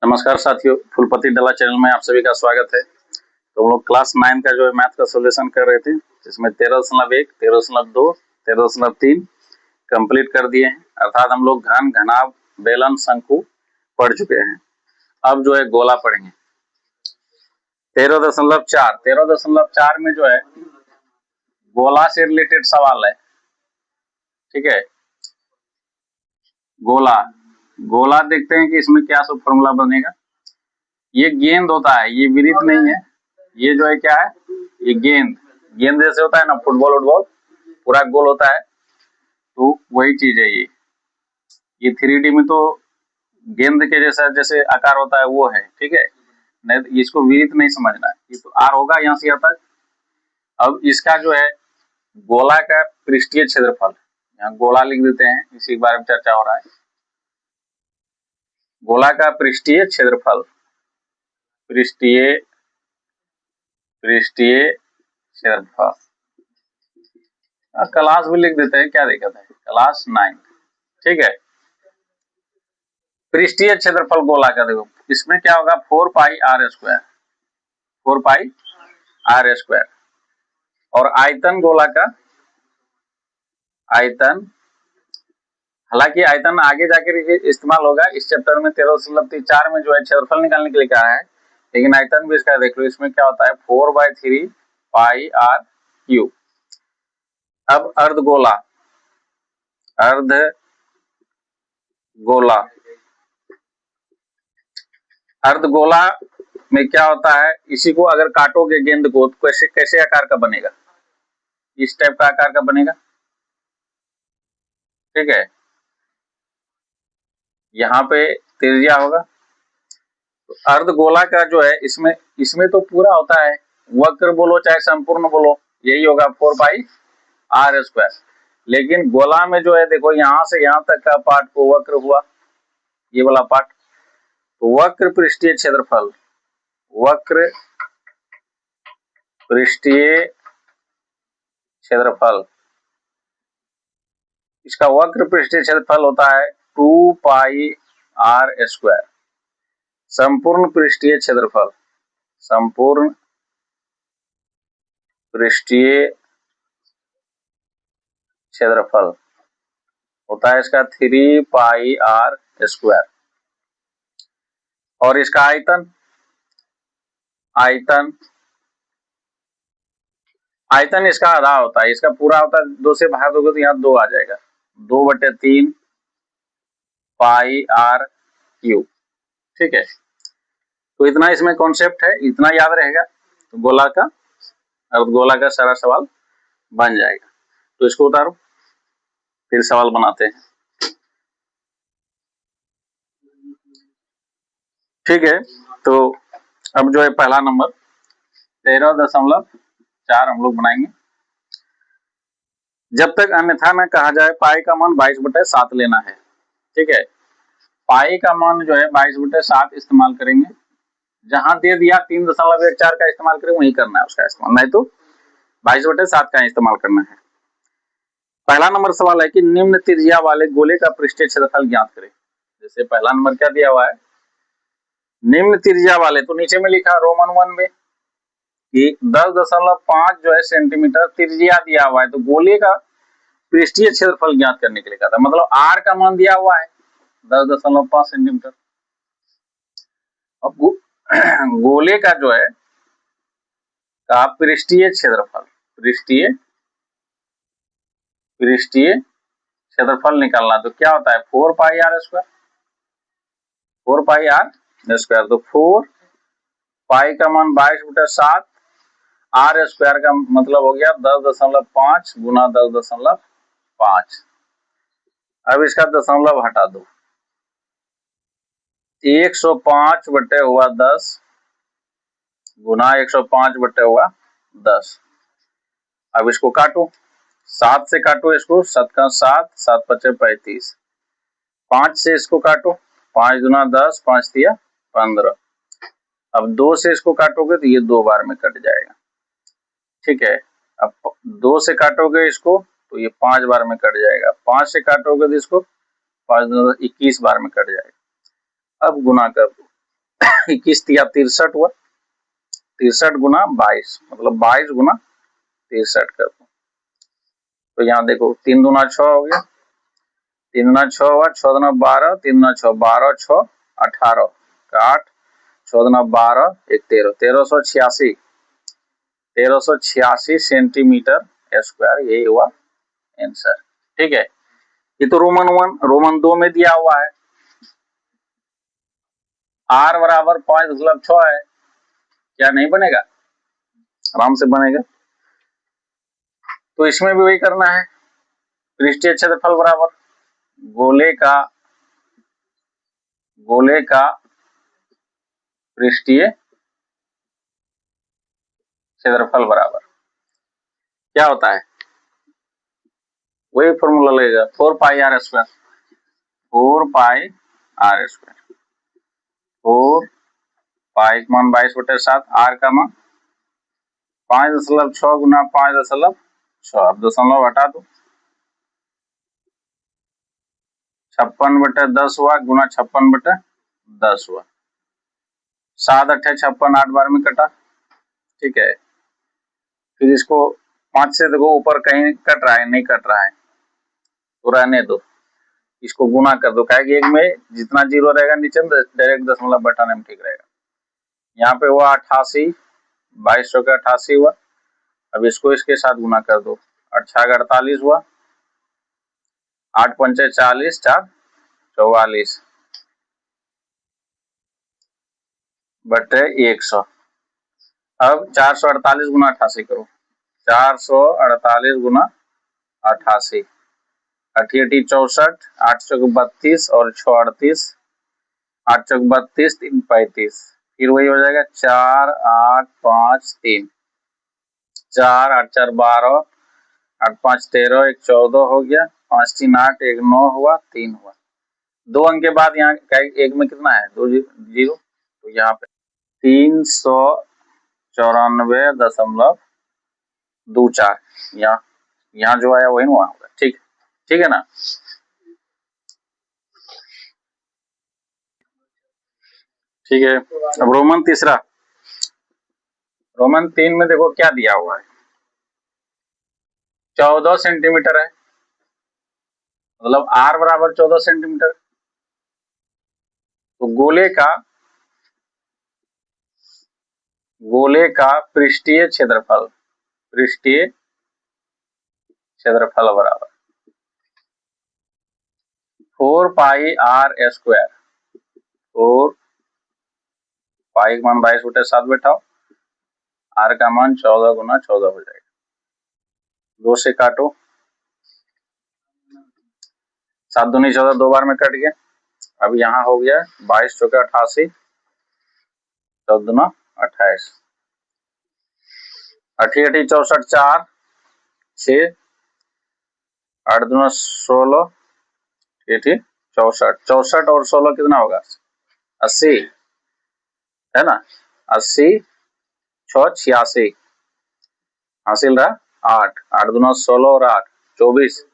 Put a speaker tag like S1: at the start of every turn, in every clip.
S1: नमस्कार साथियों, फूलपति डला चैनल में आप सभी का स्वागत है। तो हम लोग क्लास 9 का जो है मैथ का सॉल्यूशन कर रहे थे, जिसमें 13.1, 13.2, 13.3 कंप्लीट कर दिए हैं। अर्थात हम लोग घन, घनाभ, बेलन, शंकु पढ़ चुके हैं। अब जो है गोला पढ़ेंगे। 13.4 13.4 में जो है गोला से रिलेटेड सवाल है। ठीक है, गोला देखते हैं कि इसमें क्या सब फॉर्मूला बनेगा। ये गेंद होता है, ये वृत्त नहीं है। ये जो है क्या है, ये गेंद जैसे होता है ना, फुटबॉल पूरा गोल होता है, तो वही चीज है ये 3D में तो गेंद के जैसा जैसे आकार होता है वो है। ठीक है, नहीं इसको वृत्त नहीं समझना है। ये तो आर होगा यहाँ से यहाँ तक। अब इसका जो है गोला का पृष्ठीय क्षेत्रफल, यहाँ गोला लिख देते हैं, इसी के बारे में चर्चा हो रहा है। गोला का पृष्ठीय क्षेत्रफल, पृष्ठीय क्षेत्रफल क्लास भी लिख देते हैं, क्या दिक्कत है, क्लास 9। ठीक है, पृष्ठीय क्षेत्रफल गोला का देखो, इसमें क्या होगा 4 pi r square, 4 pi r square. और आयतन गोला का, आयतन, हालांकि आयतन आगे जाकर इस्तेमाल होगा इस चैप्टर में। 13.4 में जो है क्षेत्रफल निकालने के लिए कहा है, लेकिन आयतन भी इसका देख लो। इसमें क्या होता है 4/3 पाई आर क्यूब। अब अर्धगोला में क्या होता है, इसी को अगर काटोगे गेंद को तो कैसे आकार का बनेगा, इस टाइप का आकार का बनेगा। ठीक है, यहाँ पे त्रिज्या होगा। तो अर्धगोला का जो है इसमें तो पूरा होता है, वक्र बोलो चाहे संपूर्ण बोलो, यही होगा 4 पाई आर स्क्वायर। लेकिन गोला में जो है देखो, यहाँ से यहाँ तक का पार्ट को वक्र हुआ, ये वाला पार्ट, तो वक्र पृष्ठीय क्षेत्रफल, वक्र पृष्ठीय क्षेत्रफल, इसका वक्र पृष्ठीय क्षेत्रफल होता है 2 पाई आर स्क्वायर। संपूर्ण पृष्ठीय क्षेत्रफल, संपूर्ण पृष्ठीय क्षेत्रफल होता है इसका 3 पाई आर स्क्वायर। और इसका आयतन इसका आधा होता है, इसका पूरा होता है 2 से भाग दोगे तो यहाँ 2 आ जाएगा, 2/3 पाई आर क्यूब। ठीक है, तो इतना इसमें कॉन्सेप्ट है, इतना याद रहेगा तो गोला का सारा सवाल बन जाएगा। तो इसको उतारो, फिर सवाल बनाते हैं। ठीक है, तो अब जो है पहला नंबर 13.4 हम लोग बनाएंगे। जब तक अन्यथा न कहा जाए पाई का मान 22/7 लेना है। ठीक है, पाई का मान जो है 22/7 इस्तेमाल करेंगे। जहां दे दिया 3.14 का इस्तेमाल करें, वही करना है उसका इस्तेमाल, नहीं तो 22/7 का इस्तेमाल करना है। पहला नंबर सवाल है कि निम्न त्रिज्या वाले गोले का पृष्ठीय क्षेत्रफल ज्ञात करें। जैसे पहला नंबर क्या दिया हुआ है, निम्न त्रिज्या वाले, तो नीचे में लिखा रोमन 1 में कि 10.5 जो है सेंटीमीटर त्रिज्या दिया हुआ है, तो गोले का पृष्ठीय क्षेत्रफल ज्ञात करने के लिए कहा था। मतलब आर का मान दिया हुआ है 10.5 सेंटीमीटर। अब गोले का जो है का पृष्ठीय क्षेत्रफल निकालना, तो क्या होता है 4 pi r square, 4 pi r square. तो 4 पाई का मान 22/7, आर स्क्वायर का मतलब हो गया 10.5 गुना 10.5। अब इसका दशमलव हटा दो, 105/10 गुना 105/10। अब इसको काटो, 7 से काटो इसको, 7 का 7, 7 × 5 = 35। 5 से इसको काटो, 5 गुना 10, 5 × 15। अब 2 से इसको काटोगे तो ये 2 बार में कट जाएगा। ठीक है, अब 2 से काटोगे इसको तो ये 5 बार में कट जाएगा। 5 से काटोगे तो इसको 5 × 21 बार में कट जाएगा। अब गुना कर दो, 21 या 63 हुआ, 63 गुना 22 मतलब 22 गुना 63 कर दो। तो यहाँ देखो 3 दूना 6 हो गया, 3 दूना 6 हुआ, 6 दूना 12, 3 दूना 6 12 6 18 का 8, 6 दूना 12 1 13, 1386 सेंटीमीटर स्क्वायर, यही हुआ आंसर। ठीक है, ये तो रोमन 1, रोमन 2 में दिया हुआ है, r बराबर 5.6 है, क्या नहीं बनेगा? आराम से बनेगा। तो इसमें भी वही करना है, पृष्ठीय क्षेत्रफल बराबर गोले का पृष्ठीय क्षेत्रफल बराबर क्या होता है, वही फॉर्मूला लगेगा 4 पाई r स्क्वायर, 4 पाई r स्क्वायर, 4 पाई का मान 22/7, r का मान 5.6 गुना 5.6, अब दशमलव हटा दो, 56/10 हुआ गुना 56/10 हुआ, 7 8 56, 8 बार में कटा। ठीक है, फिर इसको 5 से देखो ऊपर कहीं कट रहा है, नहीं कट रहा है तो रहने दो, इसको गुना कर दो, क्या एक में जितना जीरो रहेगा नीचे में डायरेक्ट दशमलव बैठाने में ठीक रहेगा। यहाँ पे हुआ 88, 2200 का 88 हुआ, अब इसको इसके साथ गुना कर दो, 8 6 48 हुआ, 8 5 40, 4 44 बटे 100। अब 448 गुना 88 करो, 448 गुना 88, 8 64, 8 चौक 32 और 6 38, 8 चौक 32, 3 35, फिर वही हो जाएगा 4 8 5 3, 4 8 4 12, 8 5 13, 1 14 हो गया, 5 3 8, 1 9 हुआ, 3 हुआ। 2 अंक के बाद यहाँ एक में कितना है, 2 जीरो, तो यहाँ पे 394.24, यहाँ जो आया वही वहां होगा। ठीक है ना। ठीक है, अब रोमन तीसरा, रोमन 3 में देखो क्या दिया हुआ है, 14 सेंटीमीटर है, मतलब r बराबर 14 सेंटीमीटर, तो गोले का पृष्ठीय क्षेत्रफल बराबर 4 पाई r स्क्वायर, 4 पाई का मान 22/7 बैठाओ, r का मान 14 गुना 14 हो जाएगा, 2 से काटो, 7 दूनी 14, 2 बार में कट गया। अब यहाँ हो गया 22 चौके 88, 14 दूना 28, 8 8 64, 4 6, 8 दूना 16, 8 64, 64 और 16 कितना होगा, 80 है ना, 80 6 86, हासिल रहा 8, 8 दूना 16 और 8 24,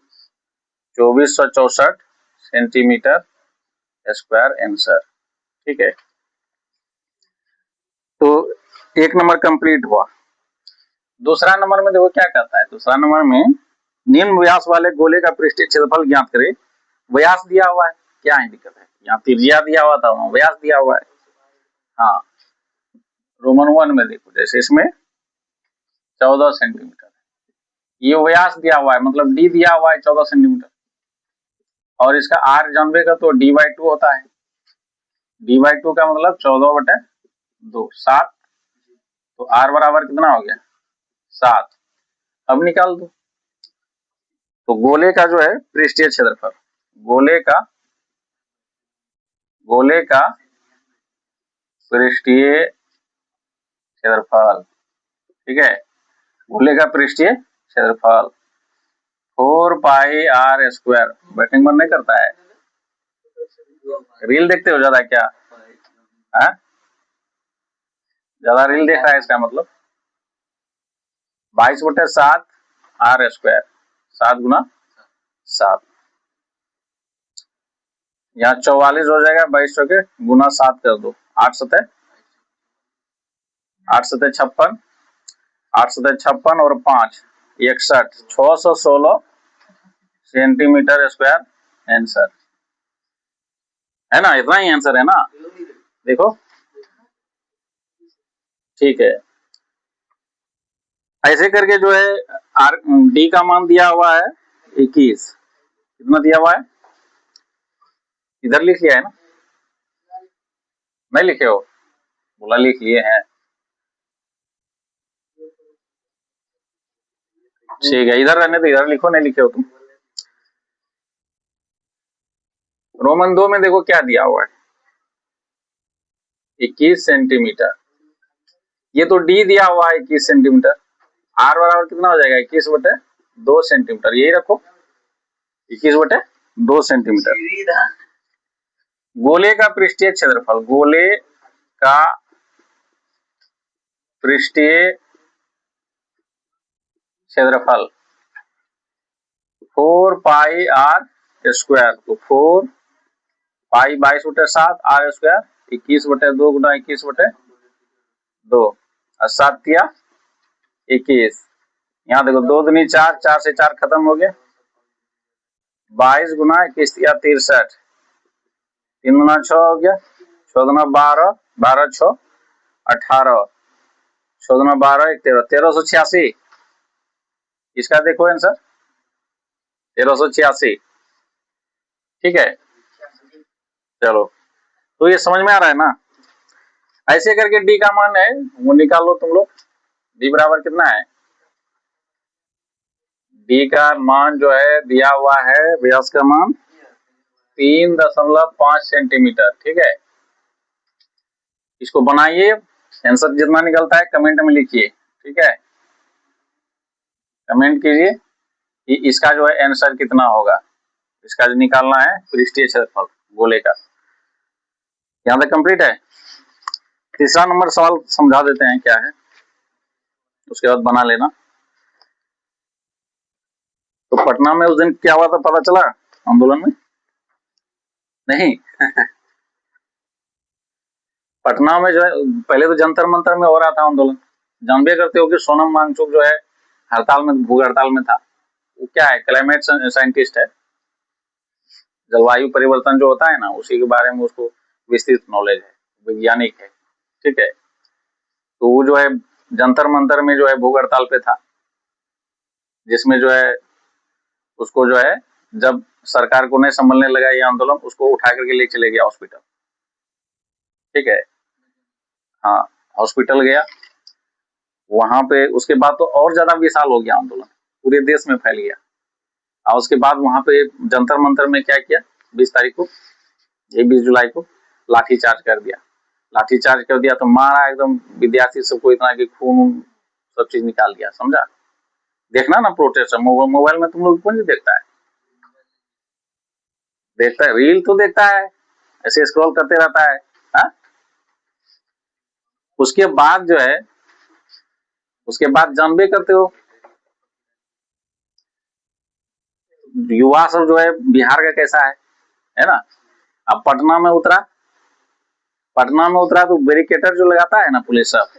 S1: 2464 सेंटीमीटर स्क्वायर आंसर। ठीक है, तो एक नंबर कंप्लीट हुआ। दूसरा नंबर में देखो क्या कहता है, दूसरा नंबर में निम्न व्यास वाले गोले का पृष्ठीय क्षेत्रफल ज्ञात करें। व्यास दिया हुआ है, क्या है दिक्कत है, यहाँ त्रिज्या दिया हुआ था, वहां व्यास दिया हुआ है। हाँ, रोमन 1 में देखो जैसे इसमें 14 सेंटीमीटर, ये व्यास दिया हुआ है, मतलब डी दिया हुआ है 14 सेंटीमीटर, और इसका आर जानबे का तो d/2 होता है, d/2 का मतलब 14/2, 7, तो आर बराबर कितना हो गया 7। अब निकाल दो, तो गोले का जो है पृष्ठीय क्षेत्रफल, गोले का पृष्ठीय क्षेत्रफल, ठीक है, गोले का पृष्ठीय क्षेत्रफल 4 पाई r स्क्वायर, बैटिंग मन नहीं करता है, रील देखते हो ज्यादा क्या, है ज्यादा रील देख रहा है इसका मतलब, 22/7 r स्क्वायर, 7 गुना 7, यहाँ 44 हो जाएगा, 22 के गुना 7 कर दो, 8 सतह 56, 8 सतह 56 और 5 61, 616 सेंटीमीटर स्क्वायर आंसर है ना। इतना ही आंसर है ना, देखो ठीक है। ऐसे करके जो है आर डी का मान दिया हुआ है 21, कितना दिया हुआ है, इधर लिख लिया है ना, नहीं लिखे हो, बोला लिख लिए हैं, ठीक है इधर रहने तो इधर लिखो, नहीं लिखे हो तुम। रोमन 2 में देखो क्या दिया हुआ है 21 सेंटीमीटर, ये तो डी दिया हुआ है 21 सेंटीमीटर, आर बराबर कितना हो जाएगा 21/2 सेंटीमीटर, यही रखो 21/2 सेंटीमीटर। गोले का पृष्ठीय क्षेत्रफल, गोले का पृष्ठीय क्षेत्रफल 4 पाई आर स्क्वायर, तो 4 पाई 22/7 आर स्क्वायर 21/2 गुना 21/2 और 7 किया 21, यहाँ देखो 2 दूनी 4, 4 से 4 खत्म हो गया, 22 गुना 21 या 63, 3 गुना 6 हो गया, 6 गुना 12, 12 6 18, 6 गुना 12 13, 1386, इसका देखो आंसर 1386, ठीक है। चलो तो ये समझ में आ रहा है ना, ऐसे करके डी का मान है वो निकाल लो तुम लोग, डी बराबर कितना है, डी का मान जो है दिया हुआ है व्यास का मान 3.5 सेंटीमीटर, ठीक है। इसको बनाइए, आंसर जितना निकलता है कमेंट में लिखिए, ठीक है, कमेंट कीजिए कि इसका जो है आंसर कितना होगा, इसका जो निकालना है पृष्ठीय क्षेत्रफल गोले का। यहाँ तक कंप्लीट है। तीसरा नंबर सवाल समझा देते हैं क्या है, उसके बाद बना लेना। तो पटना में उस दिन क्या हुआ था पता चला आंदोलन में, नहीं पटना में जो है पहले तो जंतर मंतर में हो रहा था आंदोलन, जानबे करते हो कि सोनम वांगचुक जो है हड़ताल में, भूख हड़ताल में था। वो क्या है, क्लाइमेट साइंटिस्ट है, जलवायु परिवर्तन जो होता है ना उसी के बारे में उसको विस्तृत नॉलेज है, वैज्ञानिक है, ठीक है। तो वो जो है जंतर मंतर में जो है भूख हड़ताल पे था, जिसमें जो है उसको जो है जब सरकार को नहीं संभलने लगा ये आंदोलन, उसको उठा करके ले चले गया हॉस्पिटल, ठीक है। हाँ हॉस्पिटल गया, वहां पे उसके बाद तो और ज्यादा विशाल हो गया आंदोलन, पूरे देश में फैल गया। और उसके बाद वहां पे जंतर मंतर में क्या किया, 20 तारीख को, ये 20 जुलाई को लाठीचार्ज कर दिया, लाठीचार्ज कर दिया तो मारा एकदम विद्यार्थी सबको इतना कि खून सब चीज निकाल दिया, समझा। देखना ना प्रोटेस्ट, मोबाइल में तुम लोग कौन नहीं देखता है, देखता है रील तो देखता है, ऐसे स्क्रॉल करते रहता है, हा? उसके बाद जो है, उसके बाद जानबे करते हो युवा सब जो है बिहार का कैसा है ना। अब पटना में उतरा, पटना में उतरा तो बैरिकेटर जो लगाता है ना पुलिस सब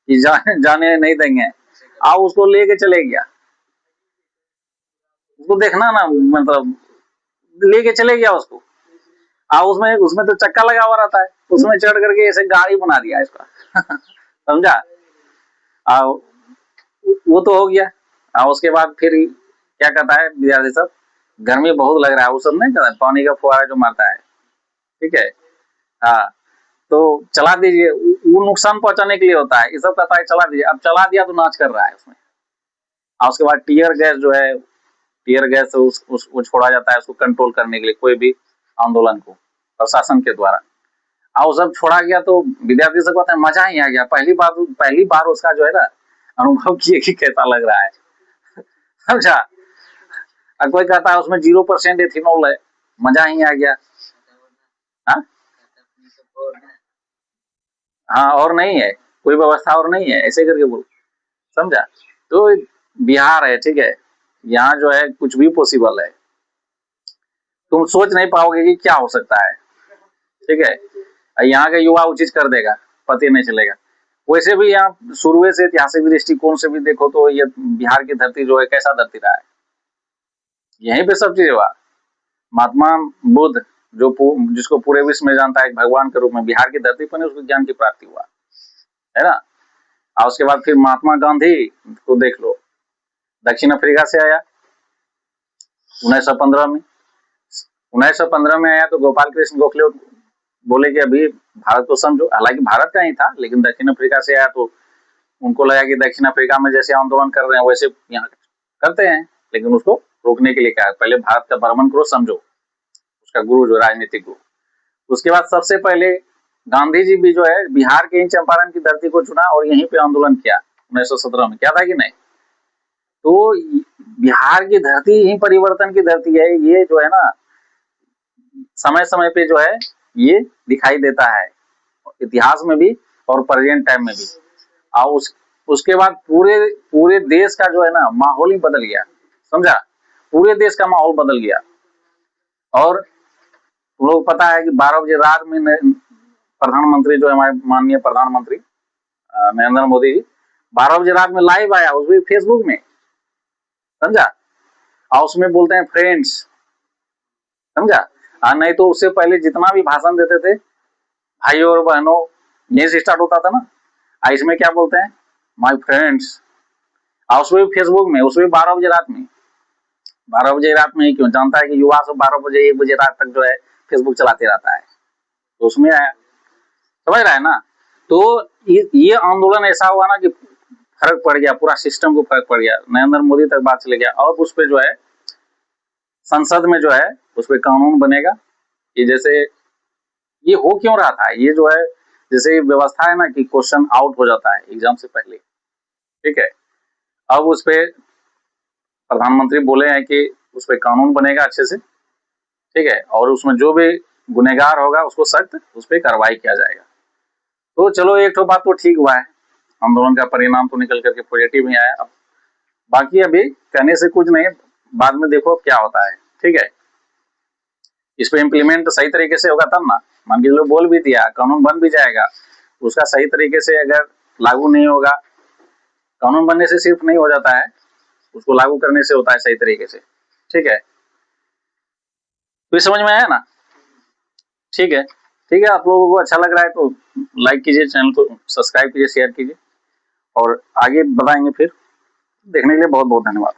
S1: कि जाने नहीं देंगे, आओ उसको लेके चले गया, उसको देखना ना, मतलब लेके चले गया उसको, आओ उसमें उसमें तो चक्का लगा हुआ रहता है, उसमें चढ़ करके ऐसे गाड़ी बना दिया इसका समझा। वो तो हो गया। उसके बाद फिर क्या कहता है विद्यार्थी सब, गर्मी बहुत लग रहा है, वो सब नहीं कहता पानी का फुहारा जो मारता है, ठीक है। हाँ तो चला दीजिए, वो नुकसान पहुंचाने के लिए होता है, ये सब कहता है चला दीजिए, अब चला दिया तो नाच कर रहा है उसमें। और उसके बाद टीयर गैस जो है, टीयर गैस उसको छोड़ा जाता है उसको कंट्रोल करने के लिए, कोई भी आंदोलन को प्रशासन के द्वारा। और सब छोड़ा गया तो विद्यार्थी सब कहते हैं मजा ही आ गया, पहली बार उसका जो है ना अनुभव किए कि कैसा लग रहा है समझा। कोई कहता है उसमें 0% एथिनॉल है, मजा ही आ गया। हाँ और नहीं है, कोई व्यवस्था और नहीं है, ऐसे करके बोल, समझा। तो बिहार है, ठीक है, यहाँ जो है कुछ भी पॉसिबल है, तुम सोच नहीं पाओगे कि क्या हो सकता है, ठीक है। यहाँ का युवा वो चीज कर देगा, पता नहीं चलेगा। वैसे भी यहाँ शुरू से ऐतिहासिक दृष्टिकोण से भी देखो तो ये बिहार की धरती जो है कैसा धरती रहा है, यहीं पे सब चीज हुआ। महात्मा बुद्ध जो जिसको पूरे विश्व में जानता है एक भगवान के रूप में, बिहार की धरती पर उसको ज्ञान की प्राप्ति हुआ है ना। और उसके बाद फिर महात्मा गांधी को देख लो, दक्षिण अफ्रीका से आया 1915 में। 1915 में आया तो गोपाल कृष्ण गोखले बोले कि अभी भारत को समझो, हालांकि भारत का ही था लेकिन दक्षिण अफ्रीका से आया तो उनको लगा कि दक्षिण अफ्रीका में जैसे आंदोलन कर रहे हैं वैसे यहाँ करते हैं, लेकिन उसको रोकने के लिए क्या, पहले भारत का बर्मन को समझो, उसका गुरु जो राजनीतिक गुरु। उसके बाद सबसे पहले गांधी जी भी जो है बिहार के ही चंपारण की धरती को चुना और यहीं पे आंदोलन किया 1917 में, क्या था कि नहीं। तो बिहार की धरती ही परिवर्तन की धरती है, ये जो है ना समय समय पे जो है ये दिखाई देता है इतिहास में भी और प्रेजेंट टाइम में भी। और उसके बाद पूरे देश का जो है ना माहौल ही बदल गया, समझा, पूरे देश का माहौल बदल गया। और तुम लोग पता है कि 12 बजे रात में प्रधानमंत्री जो है हमारे माननीय प्रधानमंत्री नरेंद्र मोदी जी 12 बजे रात में लाइव आया, उसमें फेसबुक में, समझा, और उसमें बोलते हैं फ्रेंड्स, समझा। नहीं तो उससे पहले जितना भी भाषण देते थे भाइयों और बहनों यहीं से स्टार्ट होता था ना, इसमें क्या बोलते हैं माय फ्रेंड्स, और उसमें फेसबुक में, उसमें 12 बजे रात में, 12 बजे रात में ही क्यों, जानता है कि युवा सब 12 बजे 1 बजे रात तक जो है फेसबुक चलाते रहता है, तो उसमें आया, समझ रहा है ना। तो ये आंदोलन ऐसा हुआ ना कि फर्क पड़ गया, पूरा सिस्टम को फर्क पड़ गया, नरेंद्र मोदी तक बात चले गया। और उस पर जो है संसद में जो है उस पर कानून बनेगा कि जैसे ये हो क्यों रहा था, ये जो है जैसे व्यवस्था है ना कि क्वेश्चन आउट हो जाता है एग्जाम से पहले, ठीक है। अब उस पे प्रधानमंत्री बोले हैं कि उस पर कानून बनेगा अच्छे से, ठीक है, और उसमें जो भी गुनहगार होगा उसको सख्त उस पर कार्रवाई किया जाएगा। तो चलो एक तो बात तो ठीक हुआ है, आंदोलन का परिणाम तो निकल करके पॉजिटिव ही आया। अब बाकी अभी कहने से कुछ नहीं, बाद में देखो क्या होता है, ठीक है। इस पे इम्प्लीमेंट सही तरीके से होगा तब ना, मान के चलो बोल भी दिया, कानून बन भी जाएगा, उसका सही तरीके से अगर लागू नहीं होगा, कानून बनने से सिर्फ नहीं हो जाता है, उसको लागू करने से होता है सही तरीके से, ठीक है। तो समझ में आया ना, ठीक है, ठीक है। आप लोगों को अच्छा लग रहा है तो लाइक कीजिए, चैनल को सब्सक्राइब कीजिए, शेयर कीजिए, और आगे बताएंगे फिर। देखने के लिए बहुत बहुत धन्यवाद।